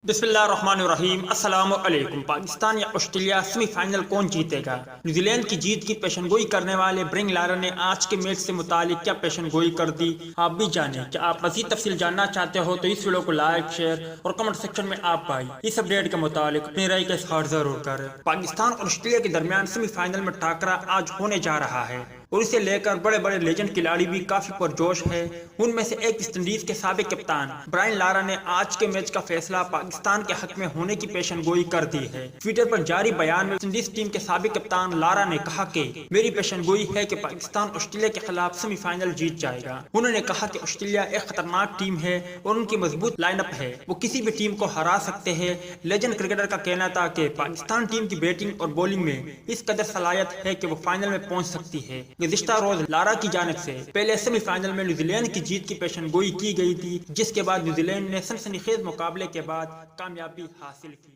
بسم اللہ الرحمن الرحیم۔ السلام علیکم۔ پاکستان یا آسٹریلیا سیمی فائنل کون جیتے گا؟ نیوزی لینڈ کی جیت کی پیشنگوئی کرنے والے لارا نے آج کے میچ سے متعلق کیا پیشنگوئی کر دی، آپ بھی جانیں۔ کیا آپ مزید تفصیل جاننا چاہتے ہو تو اس ویڈیو کو لائک، شیئر اور کمنٹ سیکشن میں آپ بھائی اس اپڈیٹ کے متعلق اپنی رائے کا اظہار ضرور کریں۔ پاکستان اور آسٹریلیا کے درمیان سیمی فائنل میں ٹاکرا آج ہونے جا رہا ہے اور اسے لے کر بڑے بڑے لیجنڈ کھلاڑی بھی کافی پرجوش ہے۔ ان میں سے ایک ویسٹ انڈیز کے سابق کپتان لارا نے آج کے میچ کا فیصلہ پاکستان کے حق میں ہونے کی پیشنگوئی کر دی ہے۔ ٹویٹر پر جاری بیان میں ویسٹ انڈیز ٹیم کے سابق کپتان لارا نے کہا کہ میری پیشنگوئی ہے کہ پاکستان آسٹریلیا کے خلاف سیمی فائنل جیت جائے گا۔ انہوں نے کہا کہ آسٹریلیا ایک خطرناک ٹیم ہے اور ان کی مضبوط لائن اپ ہے، وہ کسی بھی ٹیم کو ہرا سکتے ہیں۔ لیجنڈ کرکٹر کا کہنا تھا کہ پاکستان ٹیم کی بیٹنگ اور بولنگ میں اس قدر صلاحیت ہے کہ وہ فائنل میں پہنچ سکتی ہے۔ گزشتہ روز لارا کی جانب سے پہلے سیمی فائنل میں نیوزی لینڈ کی جیت کی پیشنگوئی کی گئی تھی، جس کے بعد نیوزی لینڈ نے سنسنی خیز مقابلے کے بعد کامیابی حاصل کی۔